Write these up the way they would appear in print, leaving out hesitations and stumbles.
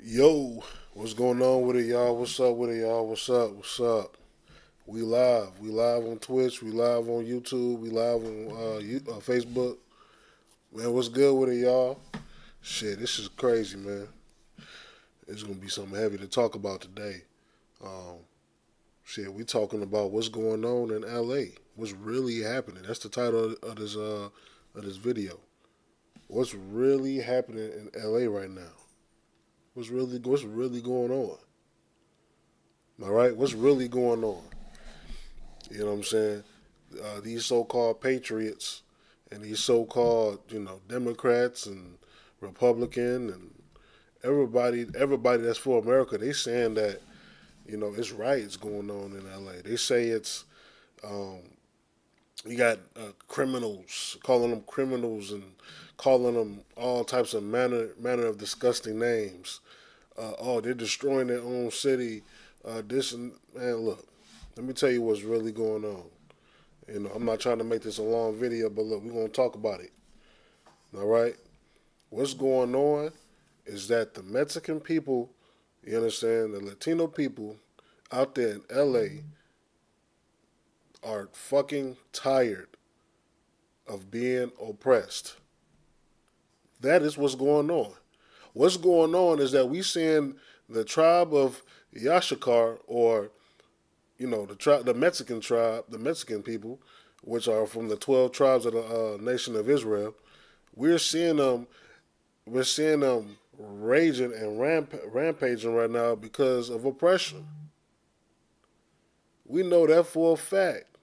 Yo, what's going on with it, y'all? What's up with it, y'all? What's up? What's up? We live. We live on Twitch. We live on YouTube. We live on Facebook. Man, what's good with it, y'all? Shit, this is crazy, man. It's gonna be something heavy to talk about today. Um, Shit, we talking about what's going on in LA. What's really happening? That's the title of this video. What's really happening in LA right now? What's really going on? All right, what's really going on? You know what I'm saying? These so-called patriots and these so-called Democrats and Republican and everybody that's for America, they saying that it's riots going on in L.A. They say it's um, you got criminals, calling them criminals and calling them all types of manner of disgusting names. Oh, they're destroying their own city. This and man, look, let me tell you what's really going on. I'm not trying to make this a long video, but look, we're gonna talk about it. All right, what's going on is that the Mexican people, you understand, the Latino people out there in LA are fucking tired of being oppressed. That is what's going on. What's going on is that we seeing the tribe of Yashikar, or the Mexican tribe, the Mexican people, which are from the 12 tribes of the nation of Israel. We're seeing them. We're seeing them raging and rampaging right now because of oppression. We know that for a fact.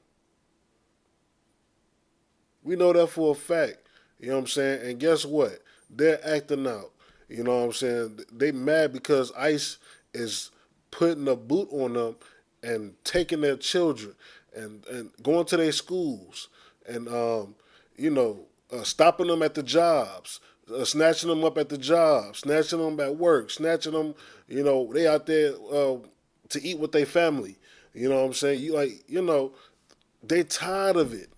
We know that for a fact. You know what I'm saying? And guess what? They're acting out. You know what I'm saying? They mad because ICE is putting a boot on them and taking their children and going to their schools and stopping them at the jobs, snatching them up at the job, snatching them at work, snatching them. They out there to eat with their family. You know what I'm saying? They tired of it.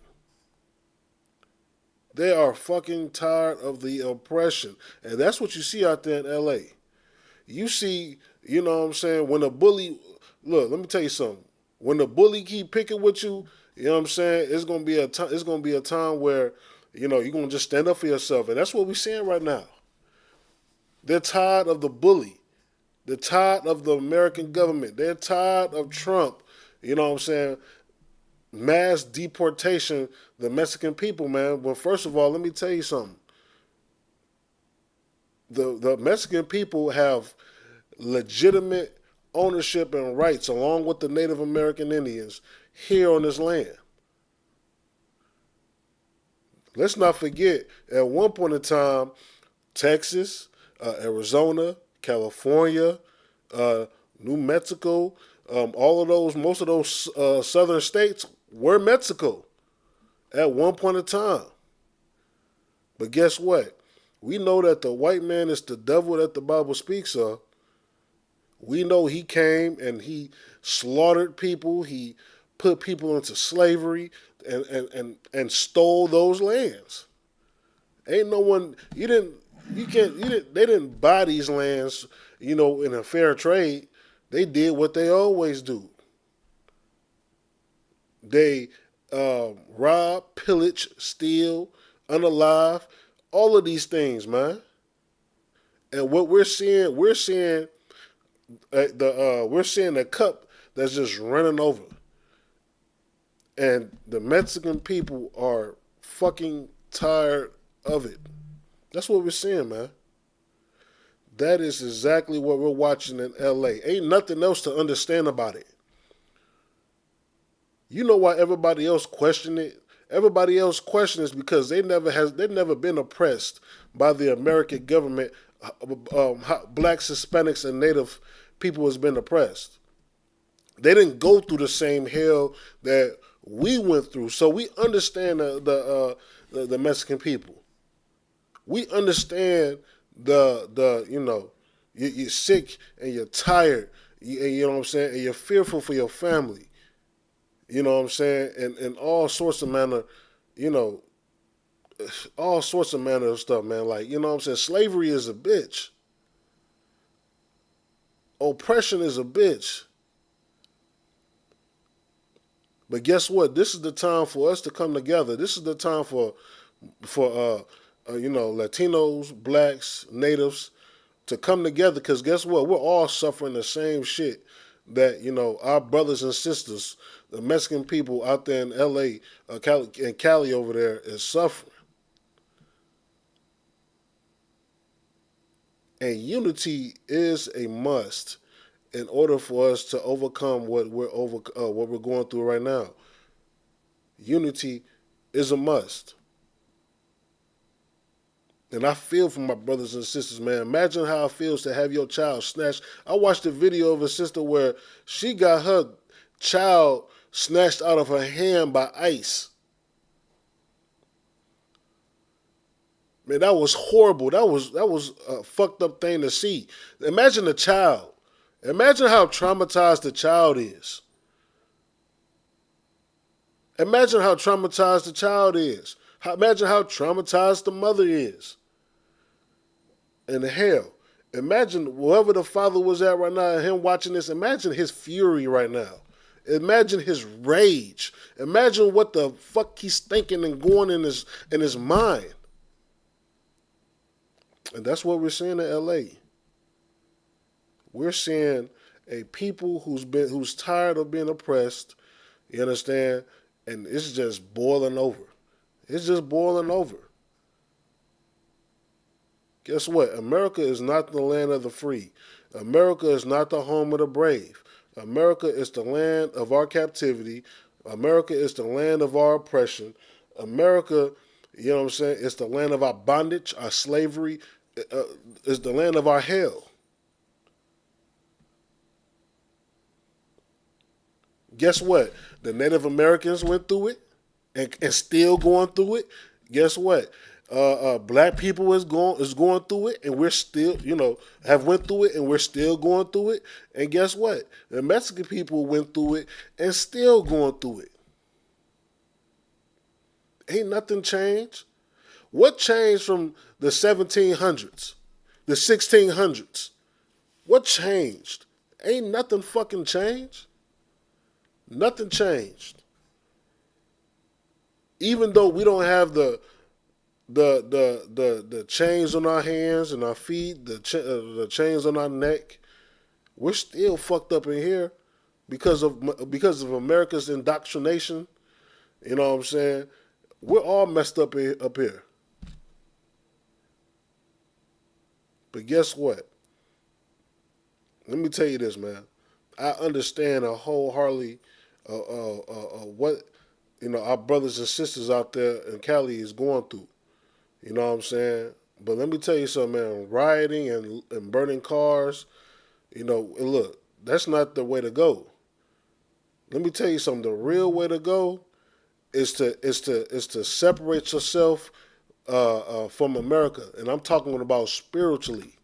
They are fucking tired of the oppression. And that's what you see out there in LA. You see, you know what I'm saying, when a bully, look, let me tell you something. When the bully keep picking with you, you know what I'm saying, it's gonna be a time where, you're gonna just stand up for yourself. And that's what we're seeing right now. They're tired of the bully. They're tired of the American government. They're tired of Trump. You know what I'm saying? Mass deportation, the Mexican people, man. Well, first of all, let me tell you something. The Mexican people have legitimate ownership and rights along with the Native American Indians here on this land. Let's not forget, at one point in time, Texas, Arizona, California, uh, New Mexico, all of those, most of those southern states were Mexico at one point in time. But guess what? We know that the white man is the devil that the Bible speaks of. We know he came and he slaughtered people. He put people into slavery and stole those lands. Ain't no one they didn't buy these lands, in a fair trade. They did what they always do. They rob, pillage, steal, unalive, all of these things, man. And what we're seeing a cup that's just running over, and the Mexican people are fucking tired of it. That's what we're seeing, man. That is exactly what we're watching in LA. Ain't nothing else to understand about it. You know why everybody else question it? Everybody else questions because they've never been oppressed by the American government. Black, Hispanics, and Native people has been oppressed. They didn't go through the same hell that we went through, so we understand the Mexican people. We understand you're sick and you're tired. You know what I'm saying, and you're fearful for your family. You know what I'm saying, and all sorts of manner, you know, all sorts of manner of stuff, man. Like, you know what I'm saying, slavery is a bitch. Oppression is a bitch. But guess what? This is the time for us to come together. This is the time for Latinos, blacks, natives to come together. Because guess what? We're all suffering the same shit that our brothers and sisters, the Mexican people out there in L.A. And Cali over there is suffering. And unity is a must in order for us to overcome what we're going through right now. Unity is a must. And I feel for my brothers and sisters, man. Imagine how it feels to have your child snatched. I watched a video of a sister where she got her child snatched out of her hand by ICE. Man, that was horrible. That was a fucked up thing to see. Imagine the child. Imagine how traumatized the child is. Imagine how traumatized the child is. Imagine how traumatized the mother is. And hell, imagine wherever the father was at right now, him watching this, imagine his fury right now. Imagine his rage. Imagine what the fuck he's thinking and going in his mind. And that's what we're seeing in LA. We're seeing a people who's tired of being oppressed, you understand? And it's just boiling over. It's just boiling over. Guess what? America is not the land of the free. America is not the home of the brave. America is the land of our captivity. America is the land of our oppression. America, you know what I'm saying, it's the land of our bondage, our slavery. It's the land of our hell. Guess what? The Native Americans went through it and still going through it. Guess what? Black people is going through it, and we're still, have went through it, and we're still going through it. And guess what? The Mexican people went through it and still going through it. Ain't nothing changed. What changed from the 1700s, the 1600s? What changed? Ain't nothing fucking changed. Nothing changed. Even though we don't have the chains on our hands and our feet, the chains on our neck, we're still fucked up in here because of America's indoctrination. You know what I'm saying? We're all messed up here. But guess what? Let me tell you this, man. I understand wholeheartedly what our brothers and sisters out there in Cali is going through. You know what I'm saying? But let me tell you something, man. Rioting and burning cars, look, that's not the way to go. Let me tell you something. The real way to go is to separate yourself from America, and I'm talking about spiritually.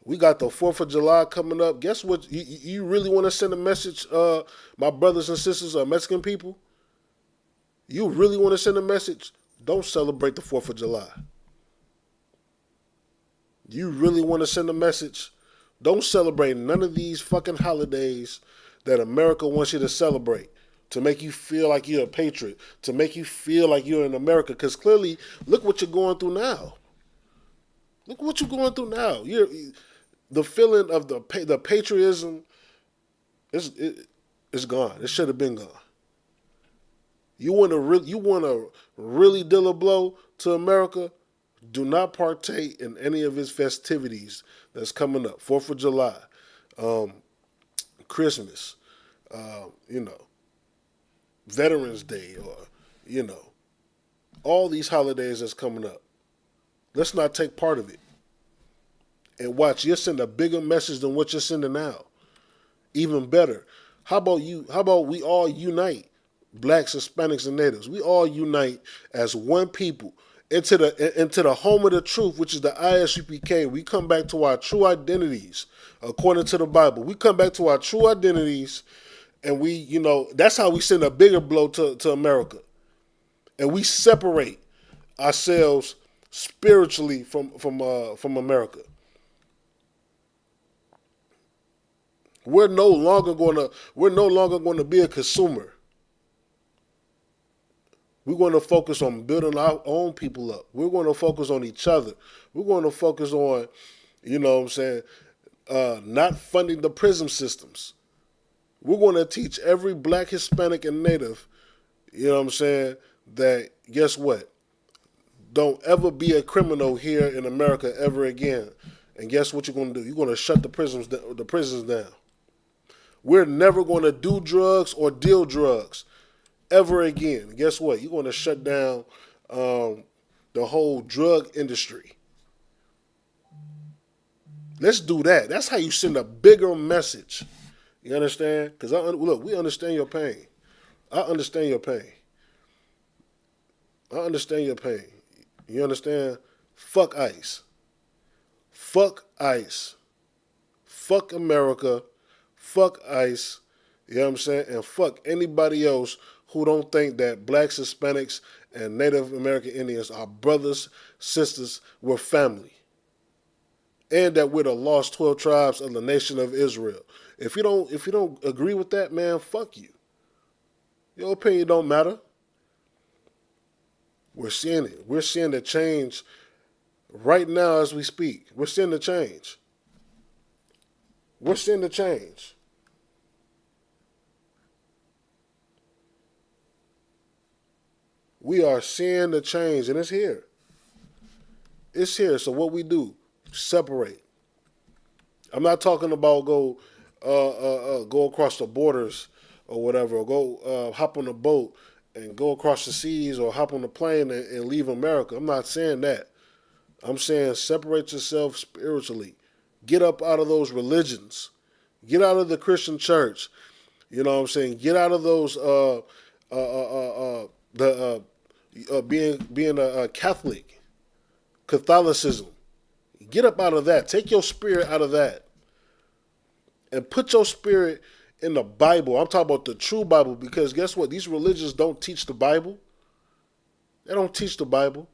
We got the 4th of July coming up. Guess what? You really want to send a message, my brothers and sisters, Mexican people? You really want to send a message? Don't celebrate the 4th of July. You really want to send a message? Don't celebrate none of these fucking holidays that America wants you to celebrate to make you feel like you're a patriot, to make you feel like you're in America. Because clearly, look what you're going through now. Look what you're going through now. The feeling of the patriotism is gone. It should have been gone. You want to really deal a blow to America? Do not partake in any of its festivities that's coming up. 4th of July, Christmas, Veterans Day, or all these holidays that's coming up. Let's not take part of it. And watch, you'll send a bigger message than what you're sending now. Even better. How about we all unite, blacks, Hispanics, and natives? We all unite as one people into the home of the truth, which is the ISUPK. We come back to our true identities, according to the Bible. We come back to our true identities, and that's how we send a bigger blow to America. And we separate ourselves spiritually from America. we're no longer going to be a consumer. We're going to focus on building our own people up. We're going to focus on each other. We're going to focus on, you know what I'm saying, not funding the prison systems. We're going to teach every black, Hispanic, and Native, you know what I'm saying, that guess what? Don't ever be a criminal here in America ever again. And guess what you're going to do? You're going to shut the prisons down. We're never going to do drugs or deal drugs ever again. Guess what? You're going to shut down the whole drug industry. Let's do that. That's how you send a bigger message. You understand? Because look, we understand your pain. I understand your pain. I understand your pain. You understand? Fuck ICE. Fuck ICE. Fuck America. Fuck ICE. You know what I'm saying? And fuck anybody else who don't think that blacks, Hispanics, and Native American Indians are brothers, sisters, we're family. And that we're the lost 12 tribes of the nation of Israel. If you don't agree with that, man, fuck you. Your opinion don't matter. We're seeing it. We're seeing the change right now as we speak. We're seeing the change. We're seeing the change. We are seeing the change, and it's here. It's here. So what we do, separate. I'm not talking about go across the borders or whatever, or go hop on a boat and go across the seas, or hop on a plane and leave America. I'm not saying that. I'm saying separate yourself spiritually. Get up out of those religions. Get out of the Christian church. You know what I'm saying? Get out of those being a Catholic, Catholicism. Get up out of that. Take your spirit out of that. And put your spirit in the Bible. I'm talking about the true Bible, because guess what? These religions don't teach the Bible. They don't teach the Bible.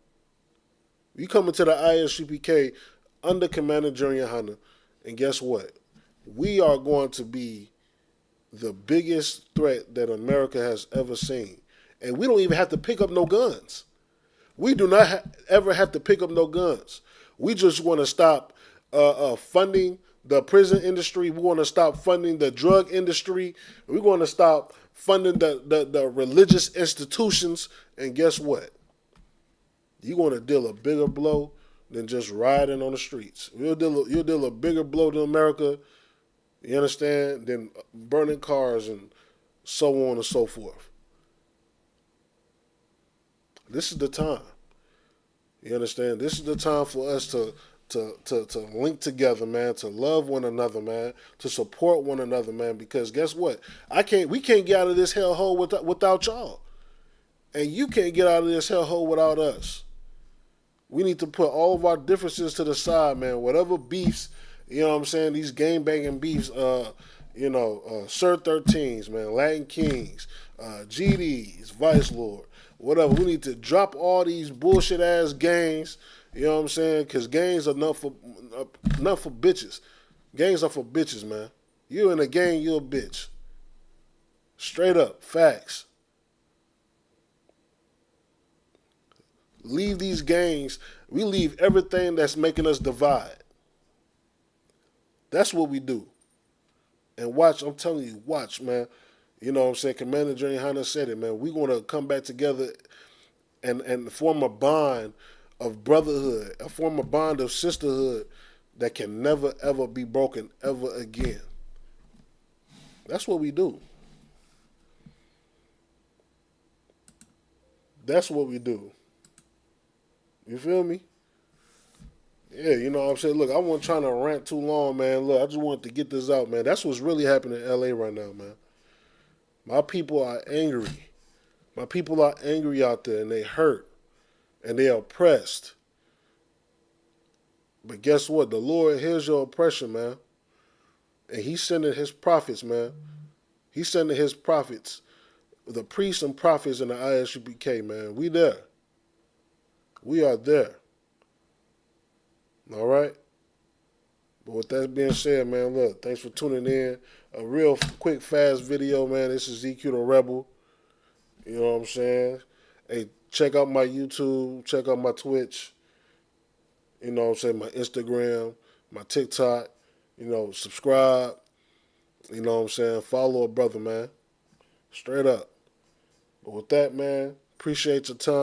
You come into the ISUPK under Commander Junior Hunter, and guess what? We are going to be the biggest threat that America has ever seen. And we don't even have to pick up no guns. We do not ever have to pick up no guns. We just want to stop funding the prison industry. We want to stop funding the drug industry. We're going to stop funding the religious institutions. And guess what? You're going to deal a bigger blow than just riding on the streets. You'll deal a bigger blow to America, you understand, than burning cars and so on and so forth. This is the time. You understand? This is the time for us to link together, man, to love one another, man, to support one another, man, because guess what? We can't get out of this hellhole without y'all. And you can't get out of this hellhole without us. We need to put all of our differences to the side, man. Whatever beefs, you know what I'm saying, these game banging beefs, Sir 13s, man, Latin Kings, GDs, Vice Lord, whatever. We need to drop all these bullshit ass gangs, you know what I'm saying, because gangs are not for bitches. Gangs are for bitches, man. You in a gang, you a bitch. Straight up, facts. Leave these gangs. We leave everything that's making us divide. That's what we do. And watch, I'm telling you, watch, man. You know what I'm saying? Commander Junior Hunter said it, man. We're going to come back together and form a bond of brotherhood, form a bond of sisterhood that can never, ever be broken ever again. That's what we do. That's what we do. You feel me? Yeah, you know what I'm saying? Look, I wasn't trying to rant too long, man. Look, I just wanted to get this out, man. That's what's really happening in LA right now, man. My people are angry. My people are angry out there, and they hurt, and they are oppressed. But guess what? The Lord hears your oppression, man. And he's sending his prophets, man. He's sending his prophets, the priests and prophets in the ISUPK, man. We there. We are there. All right? But with that being said, man, look, thanks for tuning in. a real quick, fast video, man. This is EQ the Rebel. You know what I'm saying? Hey, check out my YouTube. Check out my Twitch. You know what I'm saying? My Instagram, my TikTok. You know, subscribe. You know what I'm saying? Follow a brother, man. Straight up. But with that, man, appreciate your time.